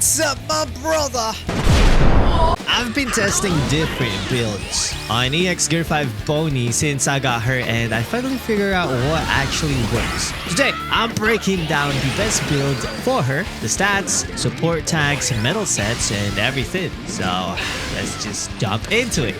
What's up, my brother? I've been testing different builds on EX Gear 5 Bony since I got her, and I finally figured out what actually works. Today, I'm breaking down the best build for her, the stats, support tags, metal sets, and everything. So let's just jump into it.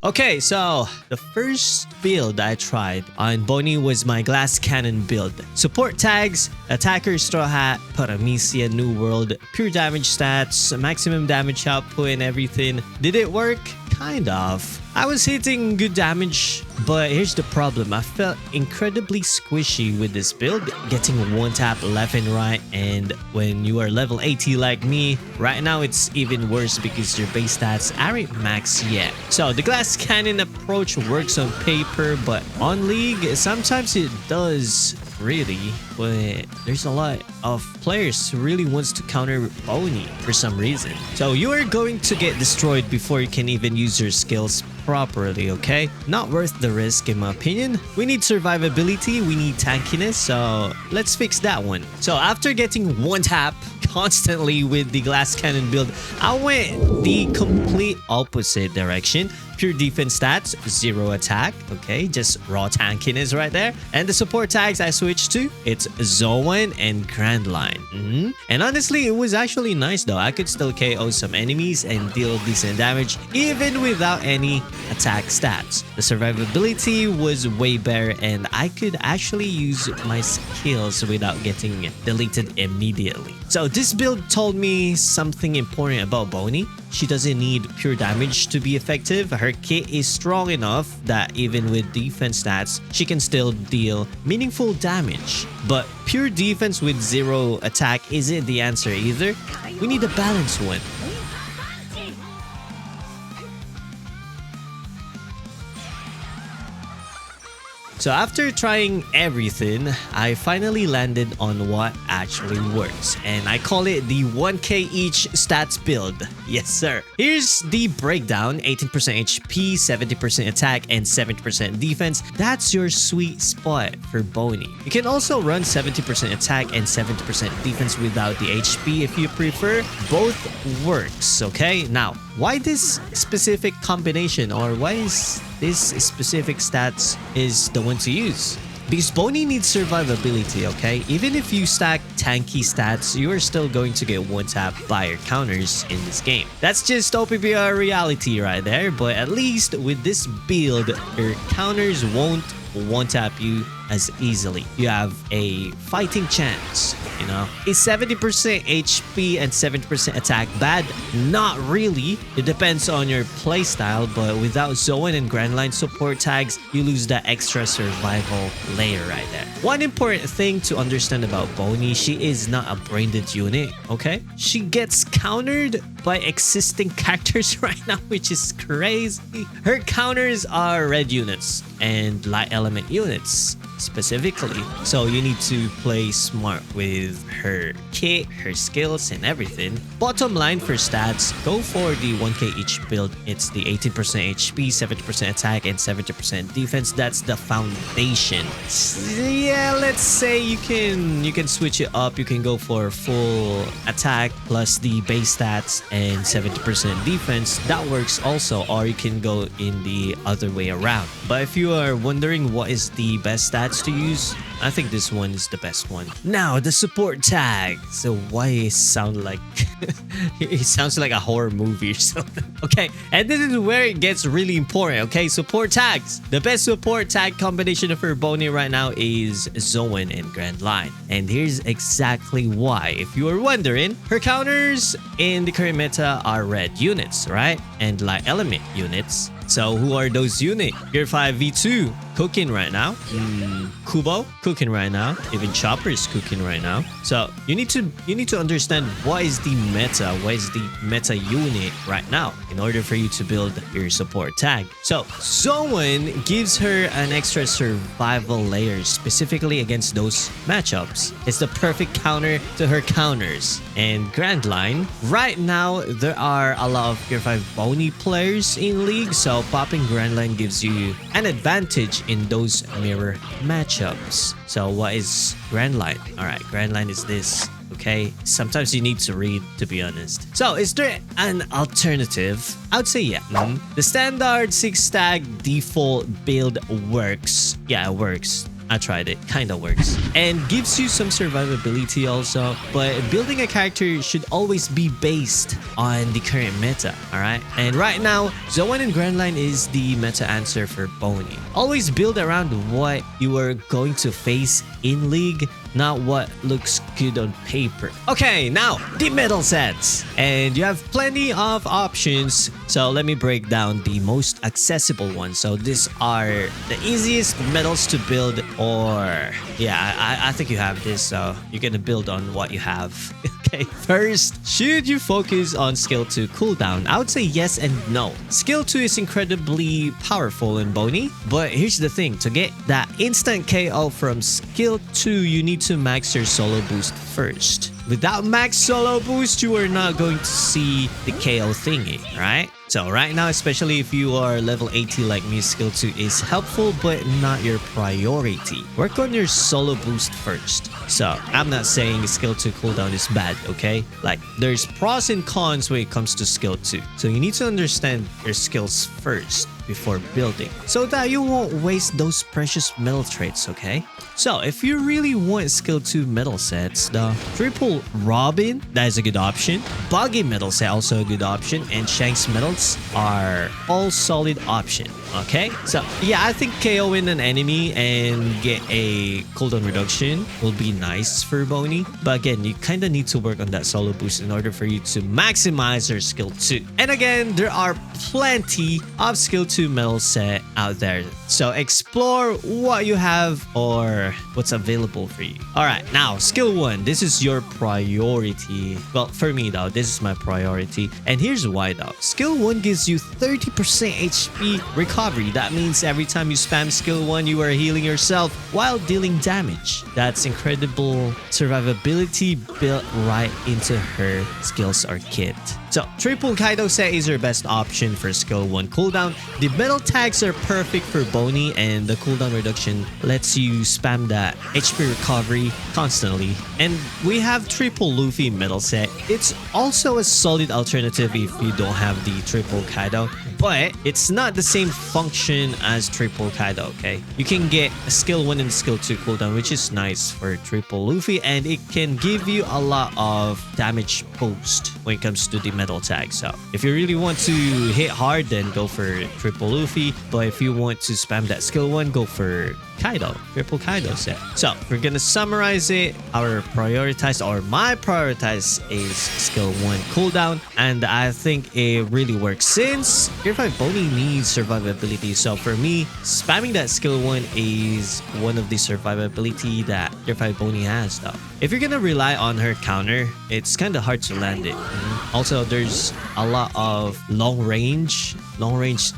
Okay, so the first build I tried on Bony was my glass cannon build. Support tags, attacker straw hat, Paramecia new world, pure damage stats, maximum damage output and everything. Did it work? Kind of. I was hitting good damage, but here's the problem. I felt incredibly squishy with this build, getting one tap left and right, and when you are level 80 like me, right now it's even worse because your base stats aren't max yet. So the glass cannon approach works on paper, but on League, sometimes it does really, but there's a lot of players who really wants to counter Bony for some reason. So you are going to get destroyed before you can even use your skills properly, okay? Not worth the risk in my opinion. We need survivability, we need tankiness, so let's fix that one. So after getting one tap constantly with the glass cannon build, I went the complete opposite direction. Pure defense stats, 0 attack, okay, just raw tankiness right there. And the support tags I switched to, it's Zoan and Grandline. And honestly, it was actually nice though. I could still KO some enemies and deal decent damage even without any attack stats. The survivability was way better, and I could actually use my skills without getting deleted immediately. So this build told me something important about Bony. She doesn't need pure damage to be effective. Her kit is strong enough that even with defense stats, she can still deal meaningful damage. But pure defense with 0 attack isn't the answer either. We need a balanced one. So after trying everything, I finally landed on what actually works, and I call it the 1k each stats build. Yes sir. Here's the breakdown: 18% HP, 70% attack, and 70% defense. That's your sweet spot for Bony. You can also run 70% attack and 70% defense without the HP if you prefer. Both works, okay? Now, why this specific combination, or why is this specific stats is the one to use? Because Bony needs survivability, okay? Even if you stack tanky stats, you are still going to get one tap by your counters in this game. That's just OPBR reality right there, but at least with this build, your counters won't one tap you as easily. You have a fighting chance, you know? Is 70% HP and 70% attack bad? Not really. It depends on your playstyle, but without Zoan and Grandline support tags, you lose that extra survival layer right there. One important thing to understand about Bony, she is not a branded unit, okay? She gets countered by existing characters right now, which is crazy. Her counters are red units and light element units specifically, so you need to play smart with her kit, her skills, and everything. Bottom line for stats, go for the 1k each build. It's the 18% HP, 70% attack, and 70% defense. That's the foundation. Yeah, let's say you can switch it up. You can go for full attack plus the base stats and 70% defense. That works also, or you can go in the other way around. But if you are wondering what is the best stats to use, I think this one is the best one. Now, the support tag. So why it sound like it sounds like a horror movie or something. Okay, and this is where it gets really important, okay? Support tags. The best support tag combination for Bony right now is Zoan and Grandline. And here's exactly why. If you are wondering, her counters in the current meta are red units, right? And light element units. So who are those units? Gear 5 V2 cooking right now. Kubo cooking right now. Even Chopper is cooking right now. So you need to understand what is the meta unit right now in order for you to build your support tag. So Zoan gives her an extra survival layer specifically against those matchups. It's the perfect counter to her counters. And Grandline, right now there are a lot of Gear 5 Bony players in League, so popping Grandline gives you an advantage in those mirror matchups. So what is Grandline? Alright, Grandline is this okay? Sometimes you need to read, to be honest. So is there an alternative? I would say yeah. The standard 6-stag default build works. Yeah, it works. I tried it, kind of works, and gives you some survivability also, but building a character should always be based on the current meta, alright? And right now, Zoan and Grandline is the meta answer for Bony. Always build around what you are going to face in League, not what looks good on paper. Okay, now the medal sets, and you have plenty of options, so let me break down the most accessible ones. So these are the easiest medals to build, or yeah, I think you have this, so you're gonna build on what you have. Okay, first, should you focus on skill 2 cooldown? I would say yes and no. Skill 2 is incredibly powerful in Bony, but here's the thing, to get that instant KO from skill 2, you need to max your solo boost first. Without max solo boost, you are not going to see the KO thingy, right? So right now, especially if you are level 80 like me, skill 2 is helpful but not your priority. Work on your solo boost first. So I'm not saying skill 2 cooldown is bad, okay? Like, there's pros and cons when it comes to skill 2. So you need to understand your skills first before building, so that you won't waste those precious metal traits, okay? So if you really want skill 2 metal sets, the triple Robin, that is a good option. Buggy metal set, also a good option, and Shanks metals are all solid option, okay? So yeah, I think KOing an enemy and get a cooldown reduction will be nice for Bony, but again, you kind of need to work on that solo boost in order for you to maximize your skill 2. And again, there are plenty of skill 2 metal set out there, so explore what you have or what's available for you. All right, now skill 1, this is your priority. Well, for me though, this is my priority, and here's why though. Skill 1 gives you 30% HP recovery. That means every time you spam skill 1, you are healing yourself while dealing damage. That's incredible survivability built right into her skills or kit. So triple Kaido set is your best option for skill 1 cooldown. The metal tags are perfect for Bony, and the cooldown reduction lets you spam that HP recovery constantly. And we have triple Luffy metal set. It's also a solid alternative if you don't have the triple Kaido, but it's not the same function as triple Kaido, okay? You can get a skill 1 and skill 2 cooldown, which is nice for triple Luffy, and it can give you a lot of damage post when it comes to the metal tag. So if you really want to hit hard, then go for triple Luffy, but if you want to spam that skill 1, go for Kaido, triple Kaido set. So we're gonna summarize it. Our prioritized, or my prioritized, is skill 1 cooldown, and I think it really works since Gear 5 Bony needs survivability. So for me, spamming that skill 1 is one of the survivability that Gear 5 Bony has though. If you're gonna rely on her counter, it's kind of hard to land it. Also, there's a lot of long range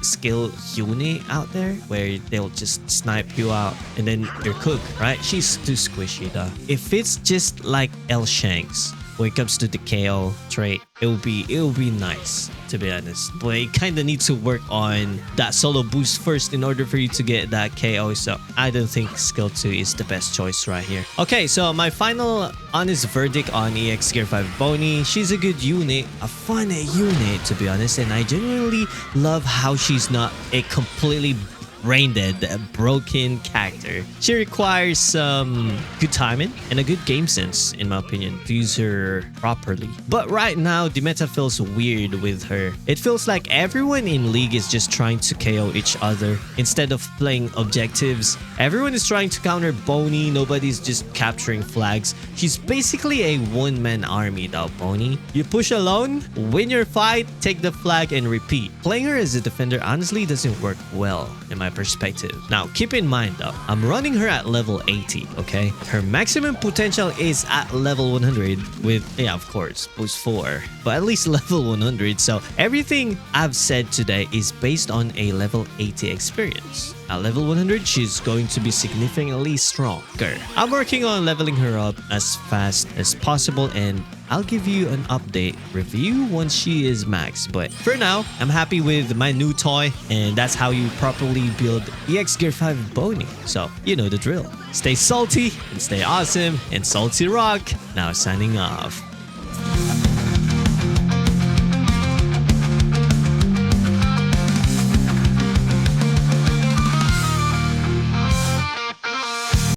skill unit out there where they'll just snipe you out and then you're cooked, right? She's too squishy though. If it's just like L Shanks, when it comes to the KO trait, it will be nice, to be honest, but you kind of need to work on that solo boost first in order for you to get that KO. So I don't think skill 2 is the best choice right here. Okay, so my final honest verdict on EX Gear 5 Bony: she's a good unit, a fun unit, to be honest, and I genuinely love how she's not a completely brain dead, broken character. She requires some good timing and a good game sense, in my opinion, to use her properly. But right now, the meta feels weird with her. It feels like everyone in League is just trying to KO each other instead of playing objectives. Everyone is trying to counter Bony. Nobody's just capturing flags. She's basically a one-man army though, Bony. You push alone, win your fight, take the flag, and repeat. Playing her as a defender honestly doesn't work well, in my perspective. Now, keep in mind though, I'm running her at level 80, okay? Her maximum potential is at level 100 with, yeah, of course, boost 4, but at least level 100. So everything I've said today is based on a level 80 experience. At level 100, she's going to be significantly stronger. I'm working on leveling her up as fast as possible, and I'll give you an update review once she is maxed. But for now, I'm happy with my new toy, and that's how you properly build EX Gear 5 Bony. So, you know the drill. Stay salty and stay awesome, and Salty Rock now signing off.